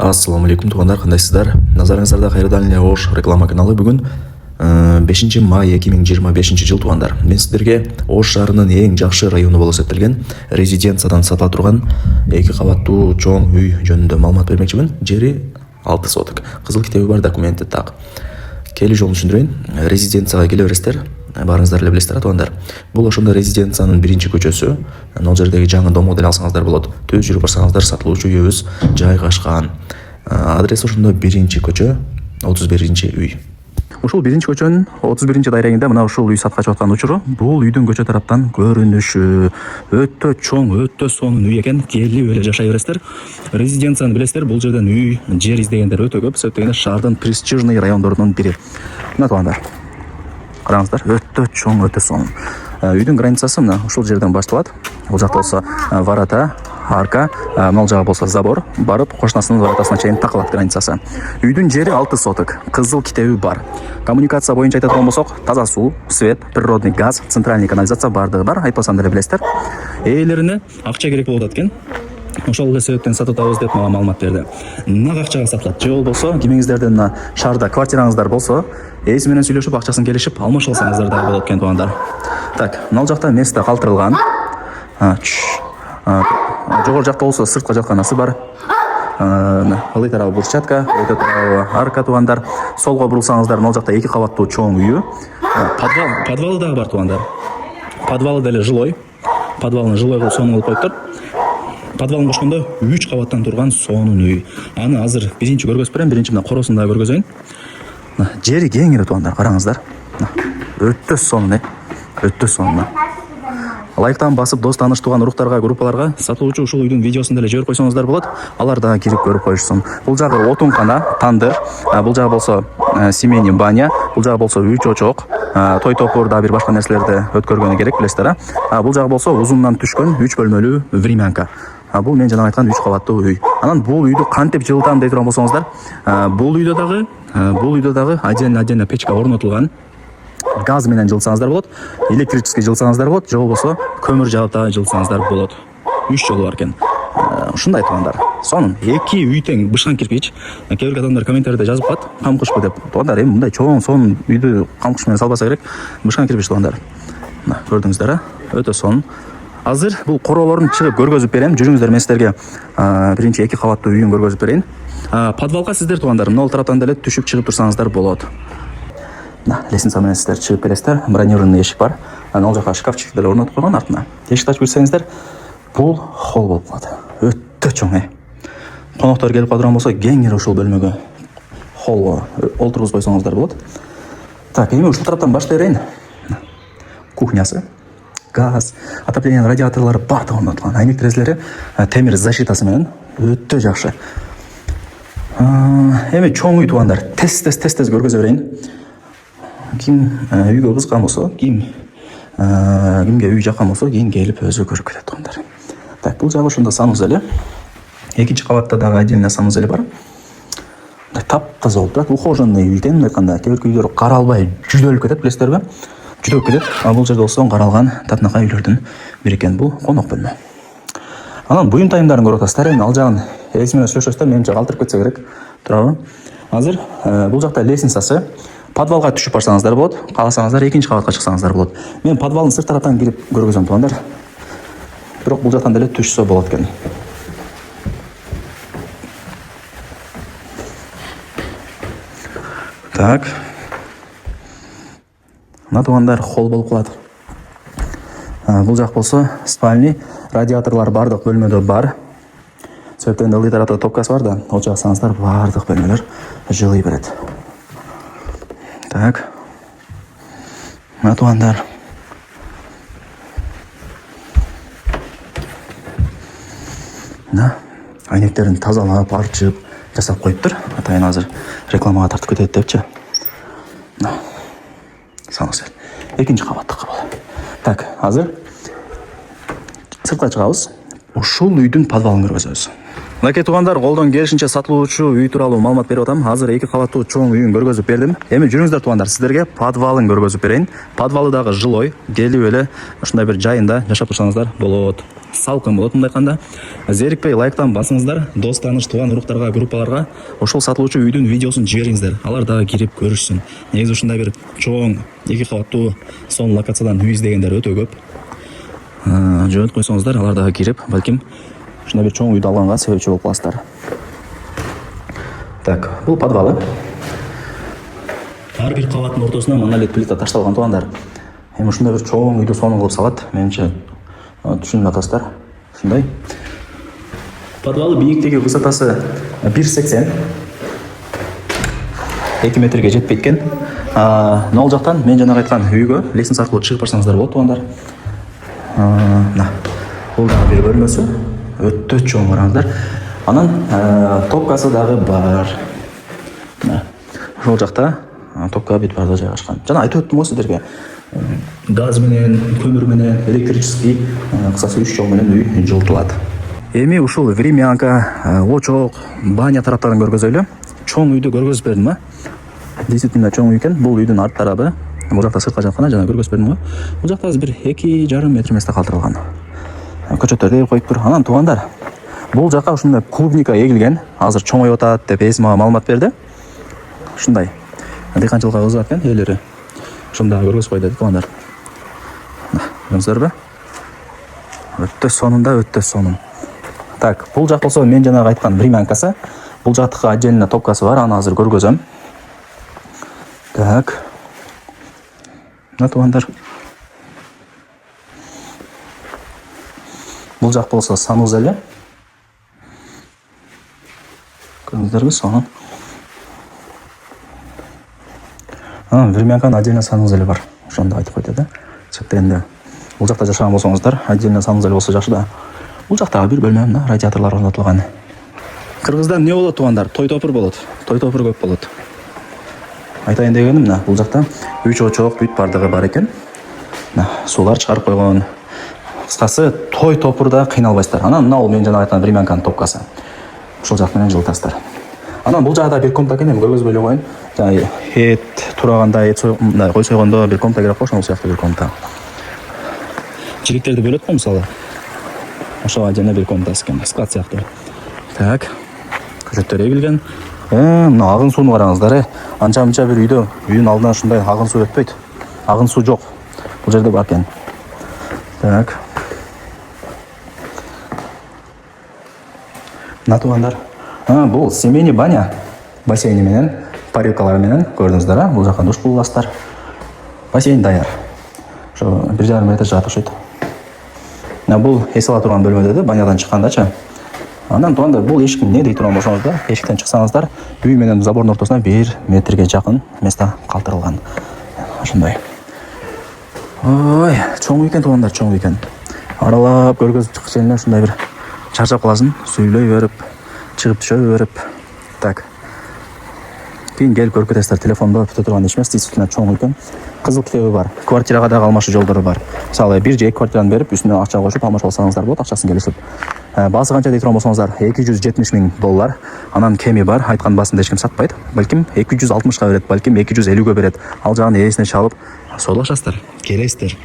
Ассаламу алейкум туугандар, кандайсыздар? Назарыңыздарда кайрадан эле Ош реклама каналы. Бүгүн 5 май 2025 жыл туугандар. Мен сиздерге Ош шаарынын эң жакшы району болуп эсептелген резиденциядан сатыла турган 2 кабаттуу чоң үй жөнүндө маалымат бермекчимин. Жери 6 соток. Кызыл китеби бар, документи так. Келүү жолун түшүндүрөйүн. Резиденцияга келе бересиздер. Баарыңыздар эле билесиздер туугандар. Бул ошондо резиденциянын биринчи көчөсү. Ал жердеги жаңы дом модель алсаңыздар болот. Түз жүрүп барсаңыздар сатылуучу үйүбүз жайгашкан. Адрес ошондо биринчи көчө, 31 үй. Ушул биринчи көчөнүн 31 дайрегинде мына ушул үй сатка чыгып аткан учуру. Бул үйдүн көчө тараптан көрүнүшү өтө чоң, өтө сонун үй экен. Келип эле жашай бересиздер. Резиденцияны билесиздер, бул жерден үй, жер издегендер өтө көп. Себеп дегенде шаардын престижный райондорунун бири. Мына туугандар. Караңыздар, өтө чоң, өтө сонун. Үйдүн границасы мына ушул жерден башталат. Бул жакта болсо ворота, арка, мал жагы болсо забор, барып кошунасынын воротасына чейин такалат границасы. Үйдүн жери 6 соток, кызыл китеби бар. Коммуникация боюнча айтатын болсок, таза суу, свет, природный газ, центральный канализация бардыгы бар. Айтпасам деле билесиздер. Ээлерине акча керек болуп атат экен. Ошол эле себептен сатып атабыз деп мага маалымат берди. Нак акчага сатылат. Же болбосо кимиңиздердин мына шаарда квартираңыздар болсо, ээси менен сүйлөшүп акчасын келишип алмаша алсаңыздар да болот экен туугандар. Так, мына жакта место калтырылган. Жогору жакта болсо сыртка жатканасы бар. Ылдый тарабы брусчатка, өтө тарабы арка туугандар. Солго бурулсаңыздар, мына жакта 2 кабаттуу чоң үйү. Подвалы дагы бар туугандар. Подвалы деле жилой. Подвалын жилой кылып сонун кылып коюптур. Подвалын кошкондо 3 кабаттан турган сонун үй. Аны азыр биринчи көргөзүп берем, биринчи мына коросун дагы көргөзөйүн. Жери кең эле туугандар, караңыздар. Өтө сонун, өтө сонун. Лайктан басып, дос таныш туган уруктарга, группаларга сатылуучу ушул үйдүн видеосун деле жиберип койсоңуздар болот. Алар дагы кирип көрүп коюшсун. Бул жагы отункана, тандыр, бул жагы болсо семейный баня, бул жагы болсо үй чочок, той топур да бир башка нерселерди өткөргөнү керек, билесиздер. Бул жагы болсо узундан түшкөн 3 бөлмөлүү времянка. Бул мен жана айткан 3 кабаттуу үй. Анан бул үйдү кантип жылытам дей турган болсоңуздар, бул үйдө дагы отдельно печка орнотулган. Газ менен жылсаңыздар болот, электрический жылсаңыздар болот, же болбосо көмүр жагып дагы жылсаңыздар болот. 3 жолу бар экен. Ушундай туугандар. Сонун 2 үй тең бышкан кирпич. Кээ бир адамдар комментарийде жазып калат, камкышпы деп. Туугандар, эми мындай чоң сонун үйдү камкыш менен салбаса керек. Бышкан кирпич туугандар. Мына көрдүңүздөр, өтө сонун. Азыр бул короолорун чыгып көргөзүп берем. Жүрүңүздөр, мен сиздерге биринчи 2 кабаттуу үйүн көргөзүп берейин. Подвалга сиздер туугандар, мына тараптан деле түшүп чыгып турсаңыздар болот. Лестница менен сиздер чыгып келесиздер. Бронированный эшик бар. Ал жака шкафчик деле орнотуп койгон артына. Эшикти ачып кирсеңиздер, бул холл болуп калат. Өтө чоң. Коноктор келип калдырган болсо, кең эле ушул бөлмөгө холлго олтургузуп койсоңуздар болот. Так, эми ушул тараптан баштай берейин. Кухнясы, газ, отопление радиаторлору бардыгы орнотулган. Айнек терезелери темир защитасы менен өтө жакшы. Эми чоң үй туугандар. Тез көргөзө берейин. Ким үйгө кызган болсо, кимге үй жаккан болсо, кийин келип өзү көрүп кетет туугандар. Так, бул жагы ошондо санузели. Экинчи кабатта дагы отдельно санузели бар. Таптаза болуп турат. Ухоженный үй экен, айтканда. Кээ бир үйлөр каралбай жүдөлүп кетет, билесиздерби? Жүдөп кетет. А бул жерде болсо каралган татынакай үйлөрдүн бири экен. Бул конок бөлмө. Анан буюм тайымдарын көрүп атасыздар. Эми ал жагын ээси менен сүйлөшөсүздөр, менимче калтырып кетсе керек. Турабы? Азыр бул жакта лестницасы. Подвалга түшүп барсаңыздар болот, кааласаңыздар экинчи кабатка чыксаңыздар болот. Мен подвалдын сырт тараптан кирип көргөзөм туугандар. Бирок бул жактан деле түшсө болот экен. Так. Мына туугандар холл болуп калат. Бул жак болсо спальный, радиаторлор бардык бөлмөдө бар. Себептен ылдый тарапта топкасы бар да, ол жаксаңыздар бардык бөлмөлөр жылый берет. Так. Мына туугандар. Мына айнектерин тазалап, арчып жасап коюптур. Атайын азыр рекламага тартып кетет депчи. Мына санузел. Экинчи кабаттыкы бул. Так, азыр сыртка чыгабыз. Ушул үйдүн подвалын көргөзөбүз. Мынакей туугандар, колдон келишинче сатылуучу үй тууралуу маалымат берип атам. Азыр 2 кабаттуу чоң үйүн көргөзүп бердим. Эми жүрүңүздөр туугандар, сиздерге подвалын көргөзүп берейин. Подвалы дагы жилой, келип эле ушундай бир жайында жашап турсаңыздар болот. Салкын болот мындай айтканда. Зерикпей лайктан басыңыздар, дос тааныш, тууган уруктарга, группаларга ошол сатылуучу үйдүн видеосун жибериңиздер. Алар дагы кирип көрүшсүн. Негизи ушундай бир чоң 2 кабаттуу сонун локациядан үй издегендер өтө көп. Жөнөтүп койсоңуздар, алар дагы кирип, балким ушундай бир чоң үйдү алганга себепчи болуп каласыздар. Так, бул подвалы. Ар бир кабаттын ортосуна монолит плита ташталган туугандар. Эми ушундай бир чоң үйдү сонун кылып салат. Менимче түшүнүп атасыздар. Ушундай. Подвалы бийиктиги высотасы 1,80. 2 метрге жетпейт экен. Нол жактан мен жана айткан үйгө лестница аркылуу чыгып барсаңыздар болот туугандар. Бул дагы бир бөлмөсү. Өтө чоң караңыздар. Анан топкасы дагы бар. Ошол жакта топка бүт барда жайгашкан. Жана айтып өттүм го сиздерге. Газ менен, көмүр менен, электрический, кысасы 3 жол менен үй жылытылат. Эми ушул времянка, очок, баня тараптарын көргөзөлү. Чоң үйдү көргөзүп бердим, действительно чоң үй экен. Бул үйдүн арт тарабы. Бул жакта сыртка жаткан жана көргөзүп бердим го. Бул жакта бир 2,5 метр месте калтырылган. Көчөттөрдү коюп тур. Анан туугандар, бул жака ушундай клубника эгилген. Азыр чоңоюп атат деп эсим мага маалымат берди. Ушундай. Дыйканчылыкка кызыгат экен элери. Ушунда көргөзүп койду туугандар. Көрдүңүздөрбү? Өтө сонун. Так, бул жак болсо мен жана айткан времянкасы. Бул жактыкы отдельно топкасы бар, аны азыр көргөзөм. Так. Туугандар. Бул жак болсо санузел. Көрдүңүздөрбү, сонун. Времянканын отдельно санузели бар. Ошондо айтып койду да. Чектенде. Бул жакта жашаган болсоңуздар, отдельно санузел болсо жакшы да. Бул жактагы бир бөлмө радиаторлор орнотулган. Кыргызда эмне болот туугандар? Той топур болот. Той топур көп болот. Айтайын дегеним, бул жакта 3 очок, бүт бардыгы бар экен. Сулар чыгарып койгон. Кыскасы, той топурда кыйналбайсыздар. Анан мына мен жана айткан времянканын топкасы. Ошол жак менен жылытасыздар. Анан бул жагда бир комната экен, эми көргөзбөй эле коеюн. Жана эт тураганда, мындай кой сойгондо бир комната керек ошол сыяктуу бир комната. Жиректерди бөлөт го мисалы. Ошого жана бир комнатасы экен, склад сыяктуу. Так. Көчөттөр эгилген. Мына агын сууну караңыздар, анча-мынча бир үйдүн алдынан ушундай агын суу өтпөйт. Агын суу жок. Бул жерде бар экен. Так. Туугандар. Бул семейный баня. Бассейни менен, парилкалары менен көрдүңүздөр, бул жака душ кылып аласыздар. Бассейн даяр. Ошо 1,5 метр жаат окшойт. Бул эс ала турган бөлмөдө да, банядан чыккандачы. Анан туугандар, бул эшик эмне дейт турган болсоңуздар, эшиктен чыксаңыздар, үй менен забордун ортосуна 1 метрге жакын месте калтырылган. Ошондой. Ой, чоң экен туугандар, чоң экен. Аралап көргөзүп чыккыч эле ушундай бир чарчап каласың, сүйлөй берип, чыгып түшө берип. Так. Кийин келип көрүп кетесиздер, телефондо бүтө турган иш эмес, действительно чоң экен. Кызыл китеби бар. Квартирага дагы алмашуу жолдору бар. Мисалы, бир же 2 квартираны берип, үстүнө акча кошуп алмашып алсаңыздар болот, акчасын келишип. Баасы канча дей турган болсоңуздар, $270,000. Анан кеми бар, айткан баасында эч ким сатпайт. Балким 260га берет, балким 250ге берет. Ал жагын ээсине чалып, соолашасыздар. Келесиздер.